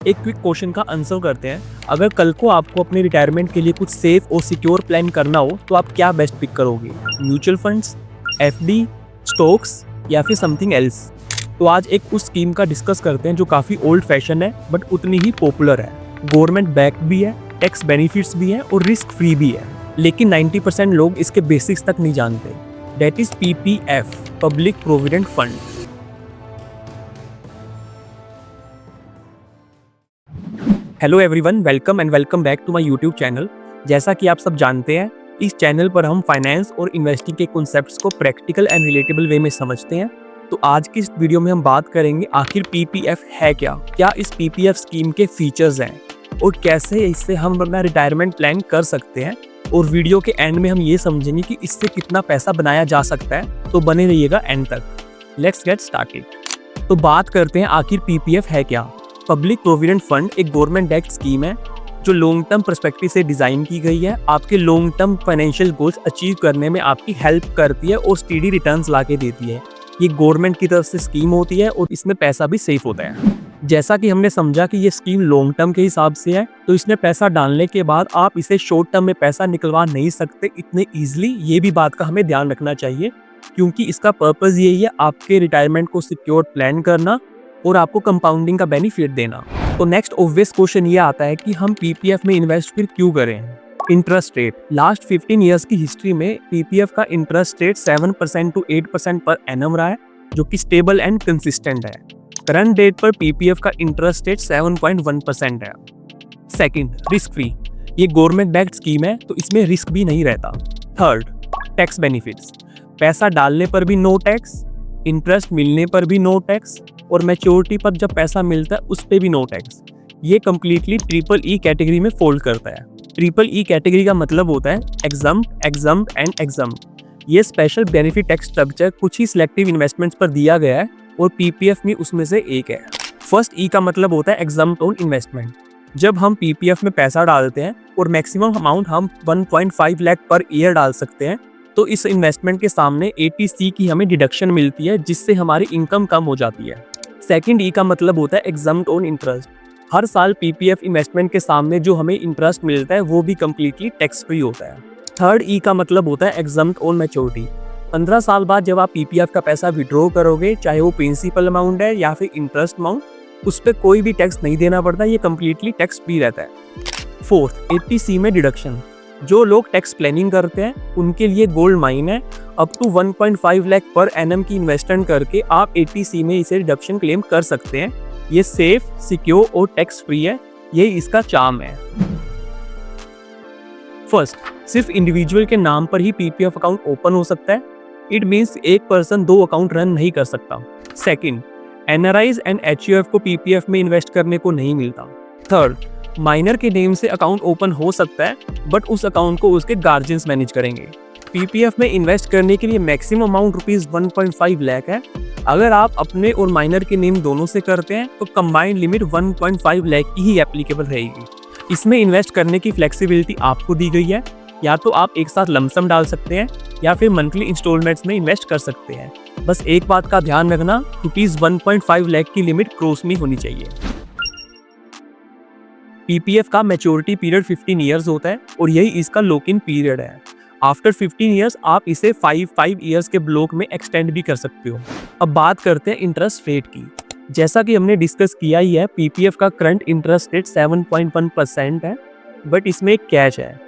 एक quick question का answer करते हैं। अगर कल को आपको अपने रिटायरमेंट के लिए कुछ सेफ और सिक्योर प्लान करना हो तो आप क्या बेस्ट पिक करोगे? म्यूचुअल फंड्स, एफडी, स्टॉक्स या फिर समथिंग एल्स? तो आज एक उस स्कीम का डिस्कस करते हैं जो काफ़ी ओल्ड फैशन है बट उतनी ही पॉपुलर है। गवर्नमेंट बैक भी है, टैक्स बेनिफिट्स भी है और रिस्क फ्री भी है, लेकिन 90% लोग इसके बेसिक्स तक नहीं जानते। That is PPF, public provident fund. Hello everyone, welcome back to my YouTube channel. जैसा कि आप सब जानते हैं, इस चैनल पर हम फाइनेंस और इन्वेस्टिंग के कॉन्सेप्ट्स को प्रैक्टिकल एंड रिलेटेबल वे में समझते हैं। तो आज की इस वीडियो में हम बात करेंगे आखिर पीपीएफ है क्या इस पीपीएफ स्कीम के फीचर्स हैं और कैसे इससे हम अपना रिटायरमेंट प्लान कर सकते हैं। और वीडियो के एंड में हम ये समझेंगे कि इससे कितना पैसा बनाया जा सकता है। तो बने रहिएगा एंड तक। Let's get started. तो बात करते हैं आखिर पीपीएफ है क्या। पब्लिक प्रोविडेंट फंड एक गवर्नमेंट बैक्ड स्कीम है जो लॉन्ग टर्म पर्सपेक्टिव से डिजाइन की गई है। आपके long term financial goals achieve करने में आपकी हेल्प करती है और स्टेडी रिटर्न्स लाके देती है। ये गवर्नमेंट की तरफ से स्कीम होती है और इसमें पैसा भी सेफ होता है। जैसा कि हमने समझा कि ये स्कीम लॉन्ग टर्म के हिसाब से है, तो इसमें पैसा डालने के बाद आप इसे शॉर्ट टर्म में पैसा निकलवा नहीं सकते इतने ईजिली। ये भी बात का हमें ध्यान रखना चाहिए, क्योंकि इसका पर्पस यही है आपके रिटायरमेंट को सिक्योर प्लान करना और आपको कंपाउंडिंग का बेनिफिट देना। तो नेक्स्ट ऑब्वियस क्वेश्चन ये आता है कि हम पीपीएफ में इन्वेस्ट फिर क्यों करें? Interest rate. लास्ट 15 इयर्स की हिस्ट्री में पीपीएफ का interest rate 7% to 8% per annum रहा है, जो कि स्टेबल एंड कंसिस्टेंट है। करंट डेट पर पीपीएफ का इंटरेस्ट रेट 7.1% है। Second, risk free. ये गवर्नमेंट बैक्ड स्कीम है, तो इसमें रिस्क भी नहीं रहता। Third, tax benefits. पैसा डालने पर भी नो टैक्स, इंटरेस्ट मिलने पर भी नो टैक्स और मैच्योरिटी पर जब पैसा मिलता है उस पर भी नो टैक्स। ये कम्प्लीटली ट्रिपल ई कैटेगरी में फोल्ड करता है। ट्रिपल ई कैटेगरी का मतलब होता है एग्जम्प्ट, एग्जम्प्ट एंड एग्जम्प्ट। ये स्पेशल बेनिफिट टैक्स स्ट्रक्चर कुछ ही सिलेक्टिव इन्वेस्टमेंट्स पर दिया गया है और पीपीएफ में उसमें से एक है। फर्स्ट ई का मतलब होता है एग्जम्प्ट ऑन इन्वेस्टमेंट। जब हम पीपीएफ में पैसा डालते हैं और मैक्सिमम अमाउंट हम 1.5 लाख पर ईयर डाल सकते हैं, तो इस इन्वेस्टमेंट के सामने 80C की हमें डिडक्शन मिलती है, जिससे हमारी इनकम कम हो जाती है। सेकंड ई का मतलब होता है एग्जम्प्ट ऑन इंटरेस्ट। हर साल पीपीएफ इन्वेस्टमेंट के सामने जो हमें इंटरेस्ट मिलता है वो भी कम्प्लीटली टैक्स फ्री होता है। थर्ड ई का मतलब होता है एग्जम्प्ट ऑन मैच्योरिटी। 15 साल बाद जब आप पीपीएफ का पैसा विड्रॉ करोगे, चाहे वो प्रिंसिपल अमाउंट है या फिर इंटरेस्ट अमाउंट, उस पर कोई भी टैक्स नहीं देना पड़ता। ये कम्प्लीटली टैक्स फ्री रहता है। फोर्थ, 80C में डिडक्शन। जो लोग टैक्स प्लानिंग करते हैं उनके लिए गोल्ड माइन है। Up to 1.5 lakh per annum की इन्वेस्टमेंट करके आप 80C में इसे डिडक्शन क्लेम कर सकते हैं। ये सेफ, सिक्योर और टैक्स फ्री है। यही इसका चार्म है। फर्स्ट, सिर्फ इंडिविजुअल के नाम पर ही पीपीएफ अकाउंट ओपन हो सकता है। इट मीन्स एक पर्सन 2 अकाउंट रन नहीं कर सकता। सेकंड, एनआरआईज एंड एचयूएफ को पीपीएफ में इन्वेस्ट करने को नहीं मिलता। थर्ड, माइनर के नेम से अकाउंट ओपन हो सकता है, बट उस अकाउंट को उसके गार्जियंस मैनेज करेंगे। पीपीएफ में इन्वेस्ट करने के लिए मैक्सिमम अमाउंट ₹1.5 लाख है। अगर आप अपने और माइनर के नेम दोनों से करते हैं तो कंबाइंड लिमिट 1.5 लाख की ही एप्लीकेबल रहेगी। इसमें इन्वेस्ट करने की फ्लेक्सिबिलिटी आपको दी गई है। या तो आप एक साथ लमसम डाल सकते हैं या फिर मंथली इंस्टॉलमेंट्स में इन्वेस्ट कर सकते हैं। बस एक बात का ध्यान रखना, ₹1.5 लाख की लिमिट क्रॉस नहीं होनी चाहिए। पीपीएफ का मैच्योरिटी पीरियड 15 इयर्स होता है और यही इसका लॉक इन पीरियड है। आफ्टर 15 इयर्स आप इसे 5 इयर्स के ब्लॉक में एक्सटेंड भी कर सकते हो। अब बात करते हैं इंटरेस्ट रेट की। जैसा कि हमने डिस्कस किया ही है, पीपीएफ का करंट इंटरेस्ट रेट 7.1% है, बट इसमें एक कैच है।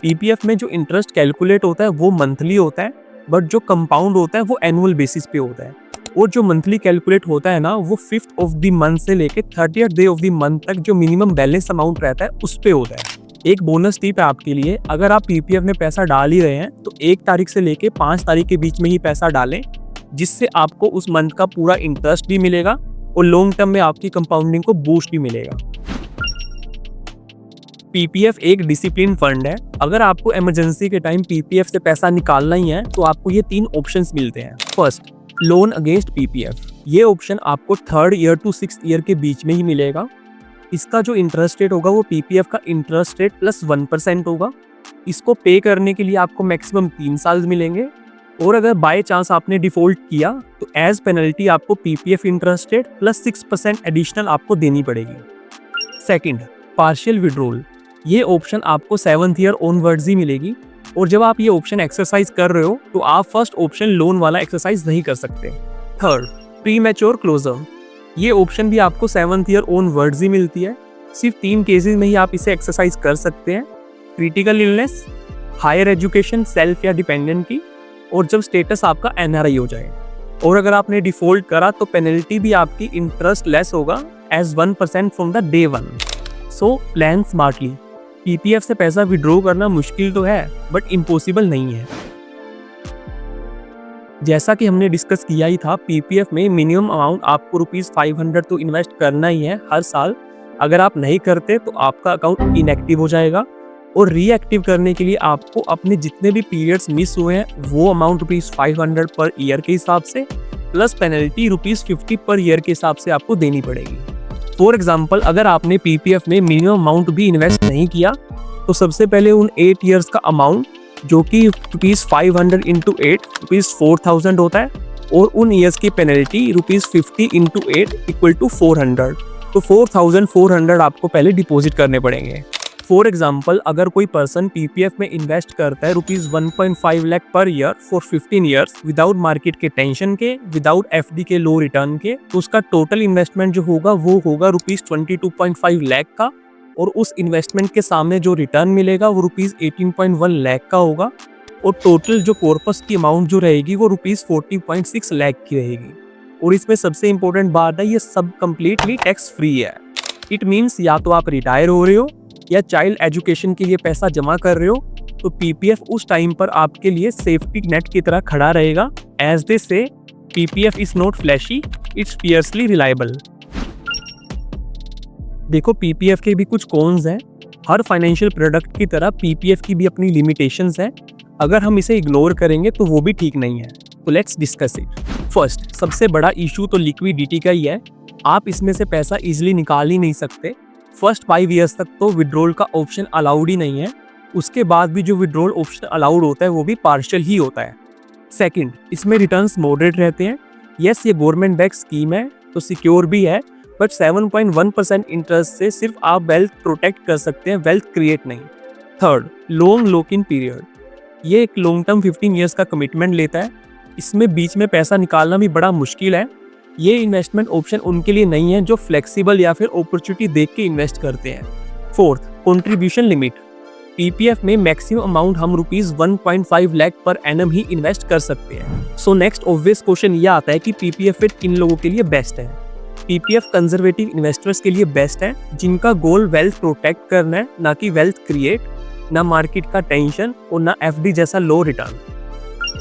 पीपीएफ में जो इंटरेस्ट कैलकुलेट होता है वो मंथली होता है, बट जो कंपाउंड होता है वो एनुअल बेसिस पे होता है। और जो मंथली कैलकुलेट होता है ना, वो 5th ऑफ द मंथ से लेके 30th day of the month तक जो मिनिमम बैलेंस अमाउंट रहता है उस पे होता है। एक बोनस टिप है आपके लिए, अगर आप पीपीएफ में पैसा डाल ही रहे हैं तो 1 तारीख से लेके 5 तारीख के बीच में ही पैसा डालें, जिससे आपको उस मंथ का पूरा इंटरेस्ट भी मिलेगा और लॉन्ग टर्म में आपकी कंपाउंडिंग को बूस्ट भी मिलेगा। पीपीएफ एक डिसिप्लिन फंड है। अगर आपको इमरजेंसी के टाइम पीपीएफ से पैसा निकालना ही है तो आपको ये 3 ऑप्शंस मिलते हैं। First, loan against PPF. ये ऑप्शन आपको 3rd year to 6th year के बीच में ही मिलेगा। इसका जो इंटरेस्ट रेट होगा वो पीपीएफ का इंटरेस्ट रेट प्लस 1% होगा। इसको पे करने के लिए आपको मैक्सिमम 3 साल मिलेंगे और अगर बाय चांस आपने डिफॉल्ट किया तो एज पेनल्टी आपको PPF interest rate plus 6% additional आपको देनी पड़ेगी। Second, partial withdrawal. ये ऑप्शन आपको 7th ईयर ऑनवर्ड्स ही मिलेगी, और जब आप ये ऑप्शन एक्सरसाइज कर रहे हो तो आप फर्स्ट ऑप्शन लोन वाला एक्सरसाइज नहीं कर सकते। Third, premature closure. ये ऑप्शन भी आपको 7th ईयर ऑनवर्ड्स ही मिलती है। सिर्फ 3 केसेस में ही आप इसे एक्सरसाइज कर सकते हैं, critical illness, higher education self या डिपेंडेंट की, और जब स्टेटस आपका NRI हो जाए। और अगर आपने डिफॉल्ट करा तो पेनल्टी भी आपकी इंटरेस्ट लेस होगा as 1% from the day 1। So plan smartly. PPF से पैसा विड्रॉ करना मुश्किल तो है बट इम्पॉसिबल नहीं है। जैसा कि हमने डिस्कस किया ही था, PPF में मिनिमम अमाउंट आपको ₹500 तो इन्वेस्ट करना ही है हर साल। अगर आप नहीं करते तो आपका अकाउंट इनएक्टिव हो जाएगा, और रीएक्टिव करने के लिए आपको अपने जितने भी पीरियड्स मिस हुए हैं वो अमाउंट ₹500 पर ईयर के हिसाब से प्लस पेनल्टी ₹50 पर ईयर के हिसाब से आपको देनी पड़ेगी। फॉर एग्जाम्पल, अगर आपने PPF में मिनिमम अमाउंट भी इन्वेस्ट नहीं किया तो सबसे पहले उन 8 ईयर्स का अमाउंट जो कि ₹500 इंटू 8 ₹4000 होता है, और उन ईयर्स की पेनल्टी ₹50 इंटू 8 इक्वल टू 400। तो 4400 आपको पहले डिपॉजिट करने पड़ेंगे। फॉर एग्जाम्पल, अगर कोई पर्सन PPF में इन्वेस्ट करता है ₹1.5 lakh per year for 15 years without market के टेंशन के, विदाउट FD के लो रिटर्न के, तो उसका टोटल इन्वेस्टमेंट जो होगा वो होगा ₹22.5 लाख का, और उस इन्वेस्टमेंट के सामने जो रिटर्न मिलेगा वो ₹18.1 लाख का होगा, और टोटल जो कॉर्पस की अमाउंट जो रहेगी वो ₹40.6 लाख की रहेगी। और इसमें सबसे इंपॉर्टेंट बात है, ये सब कम्प्लीटली टैक्स फ्री है। इट मीन्स या तो आप रिटायर हो रहे हो या चाइल्ड एजुकेशन के लिए पैसा जमा कर रहे हो, तो PPF उस टाइम पर आपके लिए सेफ्टी नेट की तरह खड़ा रहेगा। एज दे से, PPF is not flashy, it's fiercely reliable. देखो, PPF के भी कुछ कॉन्स हैं। हर फाइनेंशियल प्रोडक्ट की तरह PPF की भी अपनी लिमिटेशंस हैं। अगर हम इसे इग्नोर करेंगे तो वो भी ठीक नहीं है। तो लेट्स डिस्कस इट। फर्स्ट, सबसे बड़ा इशू तो लिक्विडिटी का ही है। आप इसमें से पैसा इजीली निकाल ही नहीं सकते। फर्स्ट 5 ईयर्स तक तो विड्रॉल का ऑप्शन अलाउड ही नहीं है। उसके बाद भी जो विड्रॉल ऑप्शन अलाउड होता है वो भी पार्शियल ही होता है। सेकंड, इसमें रिटर्न्स मॉडरेट रहते हैं। यस, ये गवर्नमेंट बैक स्कीम है तो सिक्योर भी है, बट 7.1% इंटरेस्ट से सिर्फ आप वेल्थ प्रोटेक्ट कर सकते हैं, वेल्थ क्रिएट नहीं। Third, long lock in period. ये एक लॉन्ग टर्म 15 ईयर्स का कमिटमेंट लेता है। इसमें बीच में पैसा निकालना भी बड़ा मुश्किल है। ये इन्वेस्टमेंट ऑप्शन उनके लिए नहीं है जो फ्लेक्सिबल या फिर अपॉर्चुनिटी देख के इन्वेस्ट करते हैं। Fourth, contribution limit. PPF में मैक्सिमम अमाउंट हम ₹1.5 लाख पर एनम ही इन्वेस्ट कर सकते हैं। सो नेक्स्ट ऑब्वियस क्वेश्चन ये आता है कि PPF फिर किन लोगों के लिए बेस्ट है। PPF कंजर्वेटिव इन्वेस्टर्स के लिए बेस्ट है, जिनका गोल वेल्थ प्रोटेक्ट करना है, ना कि वेल्थ क्रिएट, ना मार्केट का टेंशन और ना FD जैसा लो रिटर्न।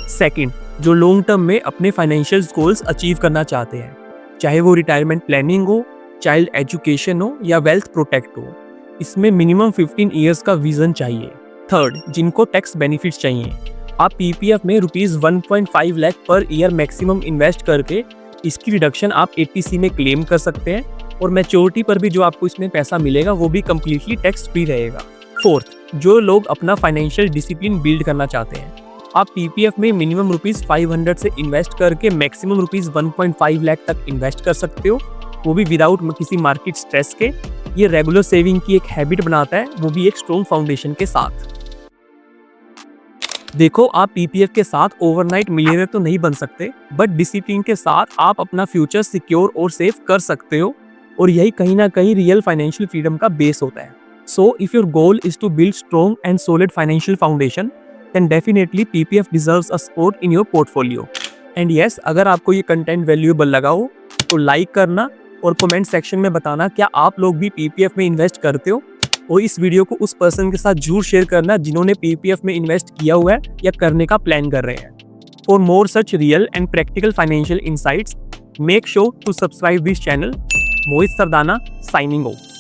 सेकंड, जो लॉन्ग टर्म में अपने फाइनेंशियल गोल्स अचीव करना चाहते हैं, चाहे वो रिटायरमेंट प्लानिंग हो, चाइल्ड एजुकेशन हो या वेल्थ प्रोटेक्ट हो। इसमें मिनिमम 15 ईयर्स का विजन चाहिए। थर्ड, जिनको टैक्स बेनिफिट्स चाहिए। आप PPF में ₹1.5 lakh per year maximum invest करके इसकी रिडक्शन आप ATC में क्लेम कर सकते हैं, और मैच्योरिटी पर भी जो आपको इसमें पैसा मिलेगा वो भी कम्प्लीटली टैक्स फ्री रहेगा। फोर्थ, जो लोग अपना फाइनेंशियल डिसिप्लिन बिल्ड करना चाहते हैं, आप PPF में मिनिमम ₹500 से इन्वेस्ट करके मैक्सिमम ₹1.5 लाख तक इन्वेस्ट कर सकते हो, वो भी विदाउट किसी मार्केट स्ट्रेस के। ये रेगुलर सेविंग की एक हैबिट बनाता है, वो भी एक स्ट्रॉन्ग फाउंडेशन के साथ। देखो, आप PPF के साथ ओवरनाइट मिलियनेयर तो नहीं बन सकते, बट डिसिप्लिन के साथ आप अपना फ्यूचर सिक्योर और सेफ कर सकते हो, और यही कहीं ना कहीं रियल फाइनेंशियल फ्रीडम का बेस होता है। So if your goal is to build strong and solid financial foundation, then definitely PPF deserves a spot in your portfolio. And yes, अगर आपको ये कंटेंट वैल्यूएबल लगा हो तो लाइक करना और कमेंट सेक्शन में बताना क्या आप लोग भी PPF में इन्वेस्ट करते हो, और इस वीडियो को उस पर्सन के साथ जरूर शेयर करना जिन्होंने PPF में इन्वेस्ट किया हुआ है या करने का प्लान कर रहे हैं। For more such real and practical financial insights, make sure to subscribe this channel. Mohit Sardana signing off.